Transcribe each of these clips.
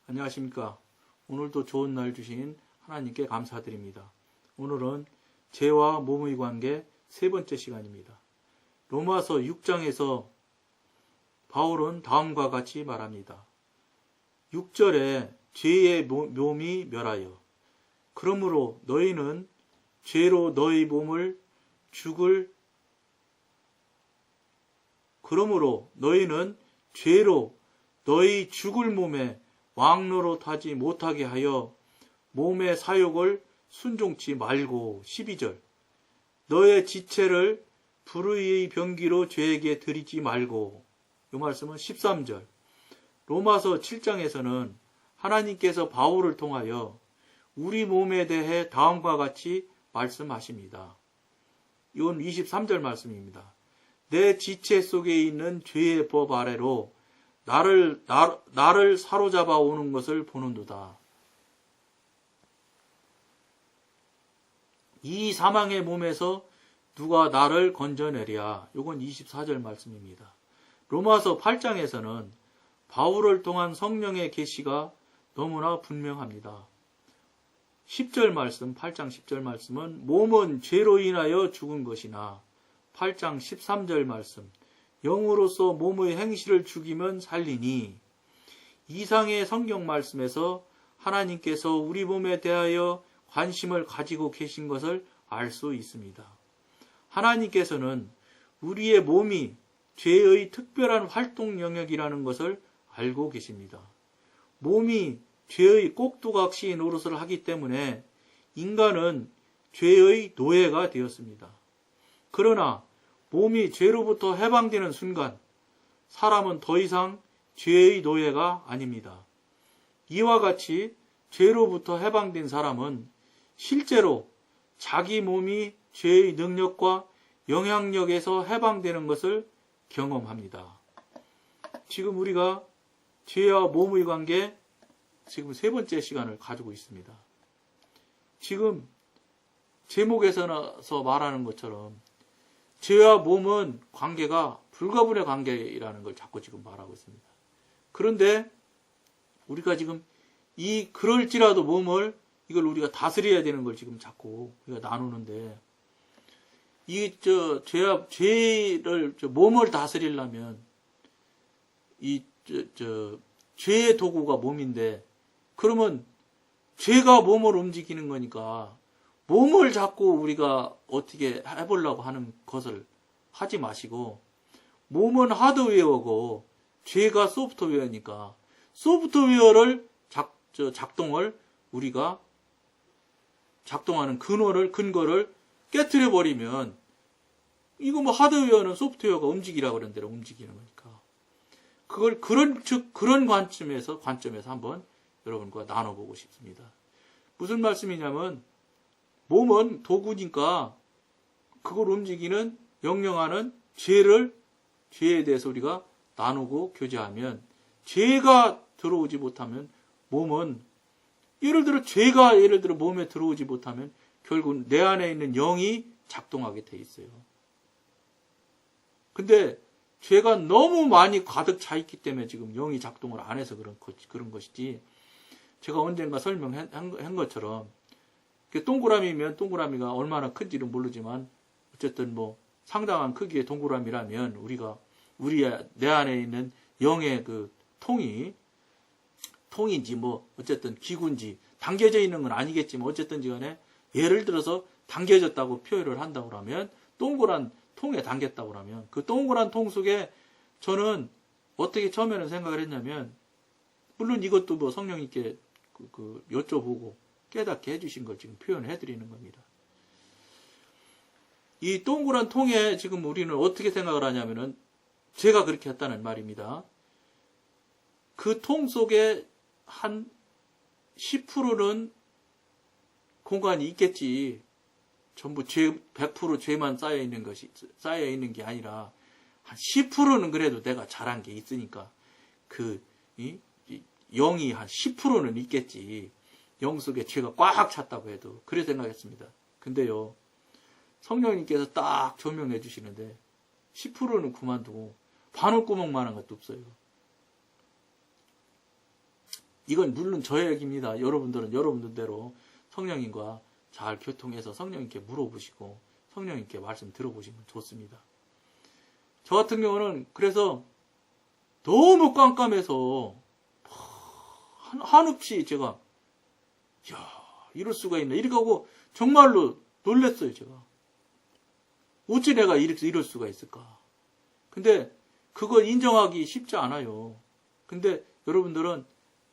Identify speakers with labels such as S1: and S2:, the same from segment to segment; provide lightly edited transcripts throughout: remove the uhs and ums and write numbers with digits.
S1: 안녕하십니까. 오늘도 좋은 날 주신 하나님께 감사드립니다. 오늘은 죄와 몸의 관계 세 번째 시간입니다. 로마서 6장에서 바울은 다음과 같이 말합니다. 6절에 죄의 몸이 멸하여 그러므로 너희는 죄로 너희 몸을 죽을 너희 죽을 몸에 왕노릇하지 못하게 하여 몸의 사욕을 순종치 말고 12절 너의 지체를 불의의 병기로 죄에게 드리지 말고 이 말씀은 13절 로마서 7장에서는 하나님께서 바울을 통하여 우리 몸에 대해 다음과 같이 말씀하십니다. 이건 23절 말씀입니다. 내 지체 속에 있는 죄의 법 아래로 나를 사로잡아 오는 것을 보는도다. 이 사망의 몸에서 누가 나를 건져내랴. 이건 24절 말씀입니다. 로마서 8장에서는 바울을 통한 성령의 계시가 너무나 분명합니다. 10절 말씀, 8장 10절 말씀은 몸은 죄로 인하여 죽은 것이나 8장 13절 말씀 영으로서 몸의 행실을 죽이면 살리니 이상의 성경 말씀에서 하나님께서 우리 몸에 대하여 관심을 가지고 계신 것을 알 수 있습니다. 하나님께서는 우리의 몸이 죄의 특별한 활동 영역이라는 것을 알고 계십니다. 몸이 죄의 꼭두각시 노릇을 하기 때문에 인간은 죄의 노예가 되었습니다. 그러나 몸이 죄로부터 해방되는 순간 사람은 더 이상 죄의 노예가 아닙니다. 이와 같이 죄로부터 해방된 사람은 실제로 자기 몸이 죄의 능력과 영향력에서 해방되는 것을 경험합니다. 지금 우리가 죄와 몸의 관계 지금 세 번째 시간을 가지고 있습니다. 지금 제목에서 말하는 것처럼 죄와 몸은 관계가 불가분의 관계라는 걸 자꾸 지금 말하고 있습니다. 그런데 우리가 지금 그럴지라도 몸을 이걸 우리가 다스려야 되는 걸 지금 자꾸 우리가 나누는데 죄를 몸을 다스리려면 죄의 도구가 몸인데 그러면 죄가 몸을 움직이는 거니까 몸을 자꾸 우리가 어떻게 해보려고 하는 것을 하지 마시고 몸은 하드웨어고 죄가 소프트웨어니까 소프트웨어를 작동을 우리가 작동하는 근거를 깨트려 버리면 이거 뭐 하드웨어는 소프트웨어가 움직이라고 그런 대로 움직이는 거니까 그걸 그런 관점에서 한번 여러분과 나눠보고 싶습니다. 무슨 말씀이냐면 몸은 도구니까 그걸 움직이는 영영하는 죄에 대해서 우리가 나누고 교제하면 죄가 들어오지 못하면 몸은 예를 들어 몸에 들어오지 못하면 결국 내 안에 있는 영이 작동하게 돼 있어요. 근데 죄가 너무 많이 가득 차 있기 때문에 지금 영이 작동을 안 해서 그런 것이지 제가 언젠가 설명한 것처럼 동그라미면 동그라미가 얼마나 큰지는 모르지만 어쨌든 뭐 상당한 크기의 동그라미라면 내 안에 있는 영의 그 통인지 뭐 어쨌든 기구인지 당겨져 있는 건 아니겠지만 어쨌든지 간에 예를 들어서 당겨졌다고 표현을 한다고 하면 동그란 통에 담겼다고 하면 그 동그란 통 속에 저는 어떻게 처음에는 생각을 했냐면 물론 이것도 뭐 성령님께 여쭤보고 깨닫게 해주신 걸 지금 표현해 드리는 겁니다. 이 동그란 통에 지금 우리는 어떻게 생각을 하냐면은 제가 그렇게 했다는 말입니다. 그 통 속에 한 10%는 공간이 있겠지. 전부 100% 죄만 쌓여 있는 게 아니라 한 10%는 그래도 내가 잘한 게 있으니까 영이 한 10%는 있겠지. 영 속에 죄가 꽉 찼다고 해도 그래 생각했습니다. 근데요 성령님께서 딱 조명해 주시는데 10%는 그만두고 바늘구멍만한 것도 없어요. 이건 물론 저의 얘기입니다. 여러분들은 여러분들대로 성령님과 잘 교통해서 성령님께 물어보시고 성령님께 말씀 들어보시면 좋습니다. 저 같은 경우는 그래서 너무 깜깜해서 한없이 제가 이럴 수가 있나 이렇게 하고 정말로 놀랐어요. 제가 어찌 내가 이럴 수가 있을까. 근데 그걸 인정하기 쉽지 않아요. 근데 여러분들은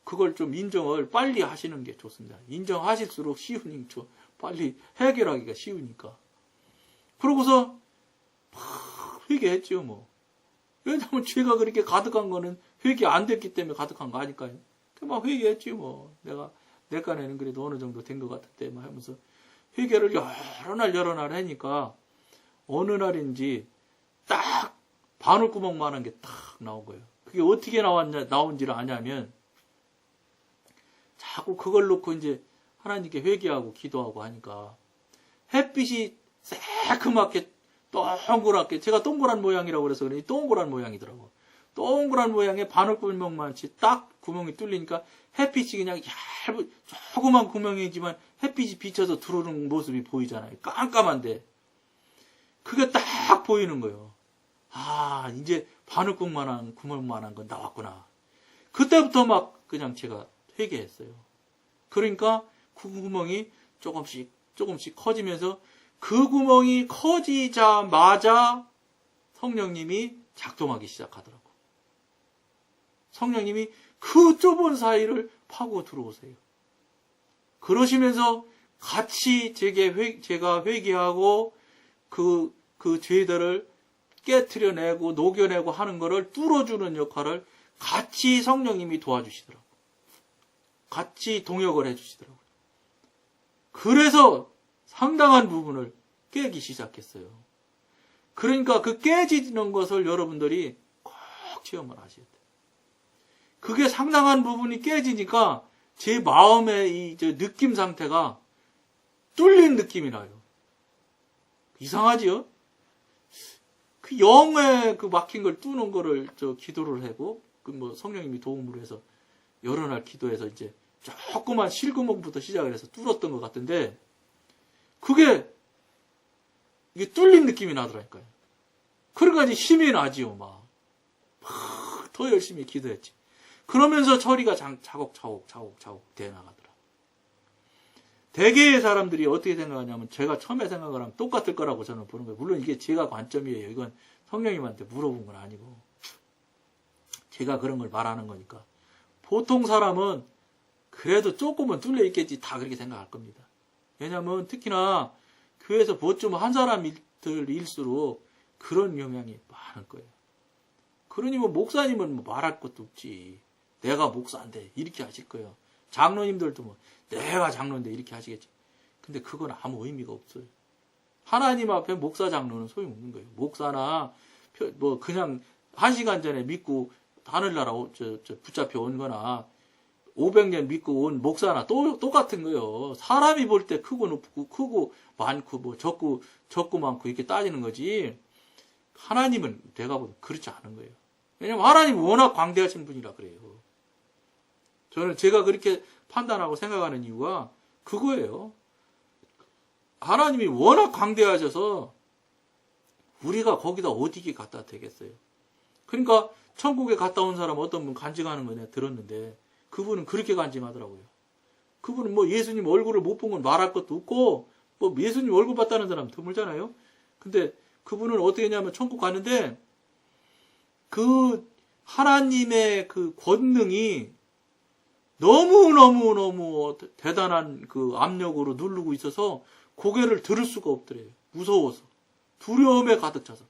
S1: 그걸 좀 인정을 빨리 하시는 게 좋습니다. 인정하실수록 쉬우니까 빨리 해결하기가 쉬우니까. 그러고서 막 회개했죠 뭐. 왜냐하면 죄가 그렇게 가득한 거는 회개 안 됐기 때문에 가득한 거 아닐까요? 막 회개했지 뭐. 내가 내 깐에는 그래도 어느 정도 된 것 같을 막 하면서 회개를 여러 날 하니까 어느 날인지 딱 바늘구멍만한 게 딱 나온 거예요. 그게 어떻게 나온지를 아냐면 자꾸 그걸 놓고 이제 하나님께 회개하고 기도하고 하니까 햇빛이 새크맣게 동그랗게, 제가 동그란 모양이라고 그래서 그러니 동그란 모양이더라고. 동그란 모양의 바늘구멍만치 딱 구멍이 뚫리니까 햇빛이 그냥 조그만 구멍이지만 햇빛이 비쳐서 들어오는 모습이 보이잖아요. 깜깜한데 그게 딱 보이는 거예요. 아, 이제 바늘구멍만한 구멍만한 건 나왔구나. 그때부터 막 그냥 제가 회개했어요. 그러니까 그 구멍이 조금씩 커지면서 그 구멍이 커지자마자 성령님이 작동하기 시작하더라고. 성령님이 그 좁은 사이를 파고 들어오세요. 그러시면서 같이 제가 회개하고 그 죄들을 깨트려내고 녹여내고 하는 것을 뚫어주는 역할을 같이 성령님이 도와주시더라고요. 같이 동역을 해주시더라고요. 그래서 상당한 부분을 깨기 시작했어요. 그러니까 그 깨지는 것을 여러분들이 꼭 체험을 하셔야 돼요. 그게 상당한 부분이 깨지니까 제 마음의 이 느낌 상태가 뚫린 느낌이 나요. 이상하지요? 그 영에 그 막힌 걸 뚫는 거를 기도를 하고, 성령님이 도움을 해서 여러 날 기도해서 이제 조그만 실구멍부터 시작을 해서 뚫었던 것 같은데, 이게 뚫린 느낌이 나더라니까요. 그러니까 이제 힘이 나지요, 막. 더 열심히 기도했지. 그러면서 처리가 차곡차곡 돼 나가더라. 대개의 사람들이 어떻게 생각하냐면 제가 처음에 생각을 하면 똑같을 거라고 저는 보는 거예요. 물론 이게 제가 관점이에요. 이건 성령님한테 물어본 건 아니고 제가 그런 걸 말하는 거니까. 보통 사람은 그래도 조금은 뚫려 있겠지 다 그렇게 생각할 겁니다. 왜냐하면 특히나 교회에서 뭐 좀 한 사람들일수록 그런 영향이 많을 거예요. 그러니 목사님은 말할 것도 없지. 내가 목사인데 이렇게 하실 거예요. 장로님들도 내가 장로인데 이렇게 하시겠지. 근데 그건 아무 의미가 없어요. 하나님 앞에 목사 장로는 소용없는 거예요. 목사나 그냥 1시간 전에 믿고 하늘나라 붙잡혀 온 거나 500년 믿고 온 목사나 똑같은 거예요. 사람이 볼 때 크고 높고 크고 많고 적고 많고 이렇게 따지는 거지. 하나님은 내가 보면 그렇지 않은 거예요. 왜냐면 하나님이 워낙 광대하신 분이라 그래요. 저는 제가 그렇게 판단하고 생각하는 이유가 그거예요. 하나님이 워낙 광대하셔서 우리가 거기다 어디게 갖다 대겠어요. 그러니까 천국에 갔다 온 사람 어떤 분 간증하는 거 내가 들었는데 그분은 그렇게 간증하더라고요. 그분은 예수님 얼굴을 못 본 건 말할 것도 없고 예수님 얼굴 봤다는 사람 드물잖아요. 근데 그분은 어떻게 했냐면 천국 가는데 그 하나님의 그 권능이 너무 대단한 그 압력으로 누르고 있어서 고개를 들을 수가 없더래요. 무서워서. 두려움에 가득 차서.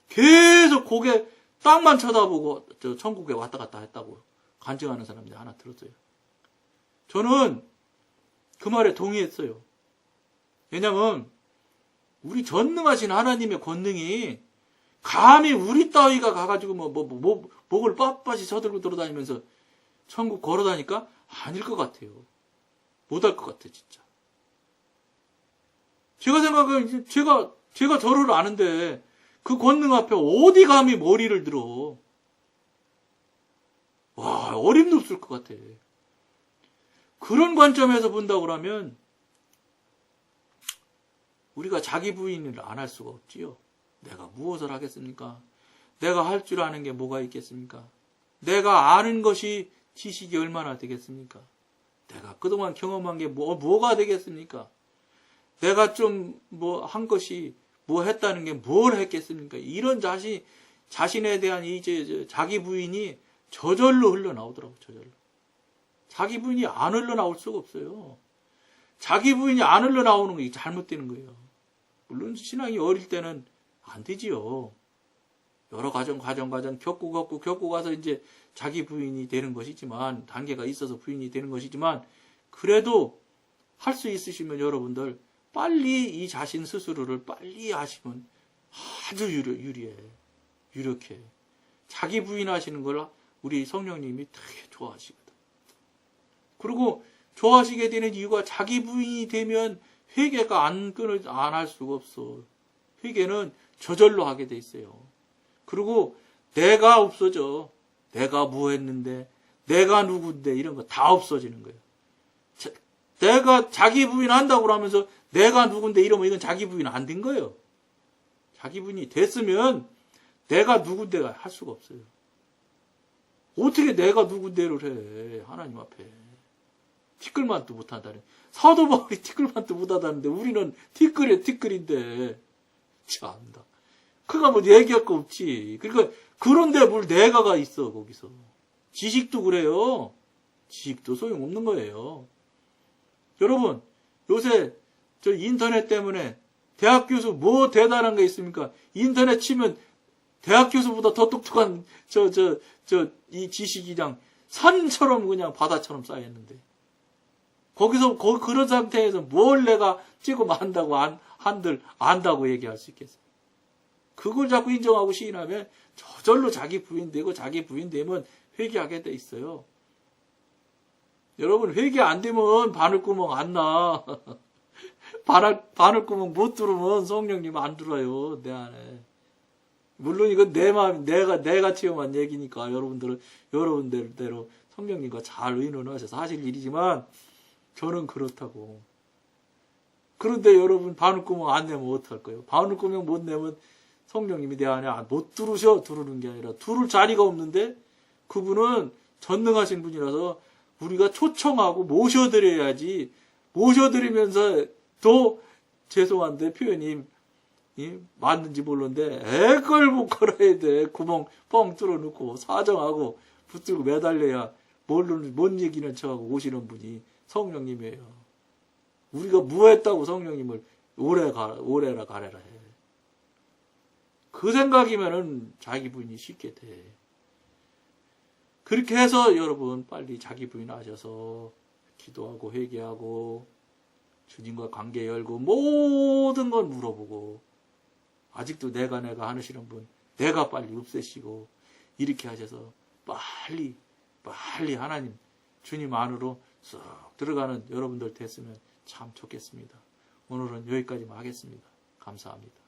S1: 계속 고개 땅만 쳐다보고 천국에 왔다 갔다 했다고 간증하는 사람들이 하나 들었어요. 저는 그 말에 동의했어요. 왜냐면 우리 전능하신 하나님의 권능이 감히 우리 따위가 가가지고 목을 빳빳이 쳐들고 돌아다니면서 천국 걸어다니까 아닐 것 같아요. 못할 것 같아 진짜. 제가 생각하기엔 제가 저를 아는데 그 권능 앞에 어디 감히 머리를 들어. 와, 어림도 없을 것 같아. 그런 관점에서 본다고 그러면 우리가 자기 부인을 안 할 수가 없지요. 내가 무엇을 하겠습니까? 내가 할 줄 아는 게 뭐가 있겠습니까? 내가 아는 것이 지식이 얼마나 되겠습니까? 내가 그동안 경험한 게 뭐가 되겠습니까? 내가 좀 한 것이 뭐 했다는 게 뭘 했겠습니까? 이런 자신에 대한 이제 자기 부인이 저절로 흘러나오더라고, 저절로. 자기 부인이 안 흘러나올 수가 없어요. 자기 부인이 안 흘러나오는 게 잘못되는 거예요. 물론 신앙이 어릴 때는 안 되지요. 여러 과정 겪고 가서 이제 자기 부인이 되는 것이지만, 단계가 있어서 부인이 되는 것이지만, 그래도 할 수 있으시면 여러분들 빨리 이 자신 스스로를 빨리 하시면 아주 유력해. 자기 부인하시는 걸 우리 성령님이 되게 좋아하시거든. 그리고 좋아하시게 되는 이유가 자기 부인이 되면 회개가 안 할 수가 없어. 회개는 저절로 하게 돼 있어요. 그리고 내가 없어져. 내가 뭐 했는데, 내가 누군데, 이런 거 다 없어지는 거예요. 내가 자기 부인 한다고 하면서 내가 누군데 이러면 이건 자기 부인 안 된 거예요. 자기 부인이 됐으면 내가 누군데가 할 수가 없어요. 어떻게 내가 누군데를 해, 하나님 앞에. 티끌만도 못한다네. 사도 바울이 티끌만도 못하다는데 우리는 티끌인데. 참다. 그가 뭐 얘기할 거 없지. 그러니까 그런데 뭘 내가가 있어, 거기서. 지식도 그래요. 지식도 소용없는 거예요. 여러분, 요새 저 인터넷 때문에 대학 교수 뭐 대단한 게 있습니까? 인터넷 치면 대학 교수보다 더 똑똑한 이 지식이 그냥 산처럼 그냥 바다처럼 쌓였는데. 그런 상태에서 뭘 내가 찍고 안다고 얘기할 수 있겠어요? 그걸 자꾸 인정하고 시인하면 저절로 자기 부인되고 자기 부인되면 회개하게 돼 있어요. 여러분, 회개 안 되면 바늘구멍 안 나. 바늘구멍 못 뚫으면 성령님 안 들어요, 내 안에. 물론 이건 내 마음, 내가 체험한 얘기니까 여러분들대로 성령님과 잘 의논하셔서 하실 일이지만 저는 그렇다고. 그런데 여러분 바늘구멍 안 내면 어떡할 거예요? 바늘구멍 못 내면 성령님이 내 안에 못 두르는 게 아니라 두를 자리가 없는데 그분은 전능하신 분이라서 우리가 초청하고 모셔드려야지. 모셔드리면서 또 죄송한데 표현이 맞는지 모르는데 애걸 못 걸어야 돼. 구멍 뻥 뚫어놓고 사정하고 붙들고 매달려야 뭔 얘기는 척하고 오시는 분이 성령님이에요. 우리가 뭐 했다고 성령님을 오래라 가래라 해. 그 생각이면은 자기 부인이 쉽게 돼. 그렇게 해서 여러분 빨리 자기 부인 하셔서 기도하고 회개하고 주님과 관계 열고 모든 걸 물어보고 아직도 내가 하시는 분 내가 빨리 없애시고 이렇게 하셔서 빨리 하나님 주님 안으로 쑥 들어가는 여러분들 됐으면 참 좋겠습니다. 오늘은 여기까지만 하겠습니다. 감사합니다.